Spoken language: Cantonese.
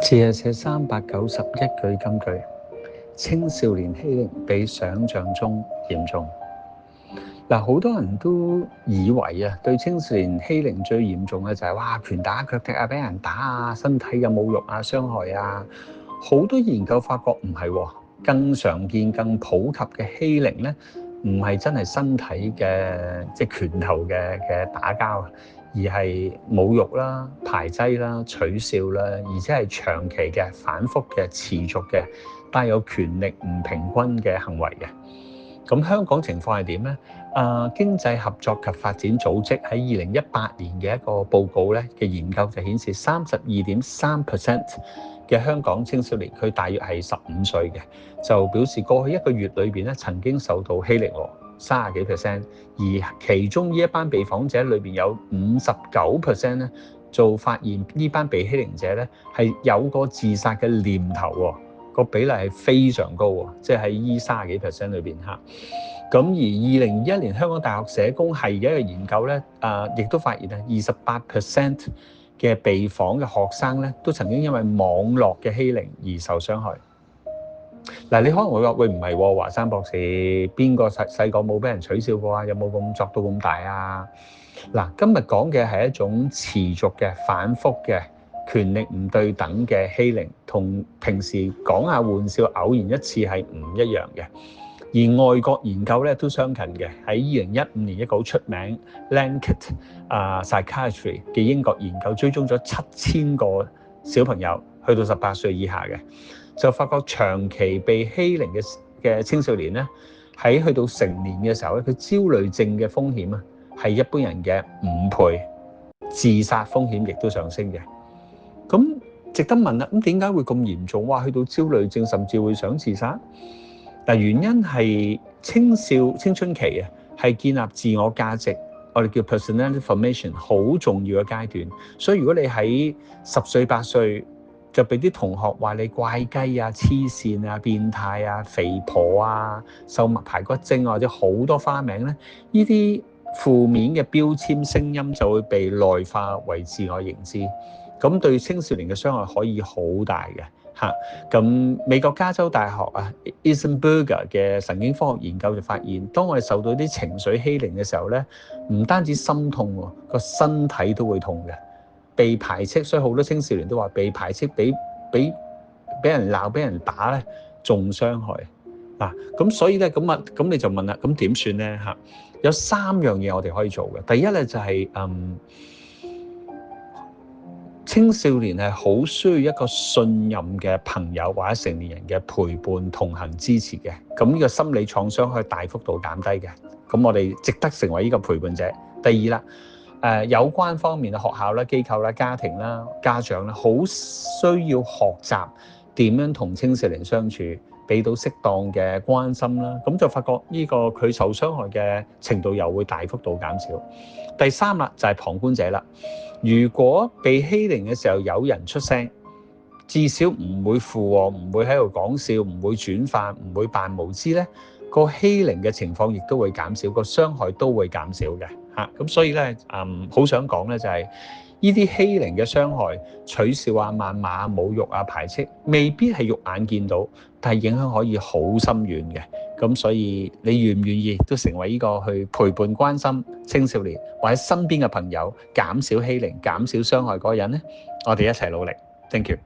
自日寫391句金句，青少年欺凌比想像中嚴重。好多人都以為對青少年欺凌最嚴重嘅就係拳打腳踢啊，俾人打啊，身體嘅侮辱啊、傷害啊。好多研究發覺唔係，更常見、更普及嘅欺凌咧，唔係真係身體嘅拳頭嘅打交，而係侮辱啦、排擠啦、取笑啦，而且係長期嘅、反覆嘅、持續嘅，帶有權力唔平均嘅行為嘅。咁香港情況係點咧？經濟合作及發展組織喺2018年嘅一個報告咧嘅研究就顯示，32.3% 嘅香港青少年，佢大約係15歲嘅，就表示過去一個月裏邊咧曾經受到欺凌喎，30幾%，而其中呢一班被訪者裏邊有59%咧，就發現呢班被欺凌者咧係有個自殺嘅念頭喎。個比例係非常高喎，即係喺呢30幾%裏邊嚇。咁而2021年香港大學社工系嘅一個研究咧，亦都發現28% 嘅被訪嘅學生咧，都曾經因為網絡嘅欺凌而受傷害。你可能會話：喂，唔係喎，華山博士，邊個細個冇俾人取笑過啊？有冇咁作到咁大啊？今日講嘅係一種持續嘅、反覆嘅權力唔對等嘅欺凌，同平時講下玩笑偶然一次係唔一樣嘅。而外國研究咧都相近嘅，喺2015年一個好出名 Lancet Psychiatry 嘅英國研究，追蹤咗7000個小朋友去到18歲以下嘅，就發覺長期被欺凌嘅青少年咧，喺去到成年嘅時候咧，佢焦慮症嘅風險係一般人嘅5倍，自殺風險亦都上升嘅。咁值得問啦，咁點解會咁嚴重？去到焦慮症甚至會想自殺？原因係青春期係建立自我價值，我哋叫 personality formation 好重要嘅階段。所以如果你喺10歲8歲就俾啲同學話你怪雞啊、黐線啊、變態啊、肥婆啊、瘦麥排骨精啊，或者好多花名咧，呢啲負面嘅標籤聲音就會被內化為自我認知，咁對青少年嘅傷害可以好大嘅。咁美國加州大學Eisenberger 嘅神經科學研究就發現，當我哋受到啲情緒欺凌嘅時候咧，唔單止心痛喎，個身體都會痛嘅，被排斥。所以好多青少年都話被排斥比人鬧、俾人打咧仲傷害。咁所以咧咁你就問啦，咁點算咧？有3樣嘢我哋可以做嘅。第一咧就係青少年係好需要一個信任嘅朋友或者成年人嘅陪伴、同行、支持嘅。咁呢個心理創傷可以大幅度減低嘅。咁我哋值得成為呢個陪伴者。第二啦，有關方面嘅學校啦、機構啦、家庭啦、家長啦，好需要學習點樣同青少年相處，俾到適當嘅關心啦。咁就發覺呢個佢受傷害嘅程度又會大幅度減少。第三啦，就係旁觀者啦。如果被欺凌嘅時候有人出聲，至少唔會附和，唔會喺度講笑，唔會轉發，唔會扮無知咧，個欺凌嘅情況亦都會減少，個傷害都會減少嘅。咁所以咧，好想講咧就係呢啲欺凌嘅傷害、取笑啊、謾罵、侮辱啊、排斥，未必係肉眼見到，但係影響可以好深遠嘅。咁所以你願唔願意都成為呢個去陪伴關心青少年或者身邊嘅朋友，減少欺凌、減少傷害嗰個人呢？我哋一齊努力。Thank you。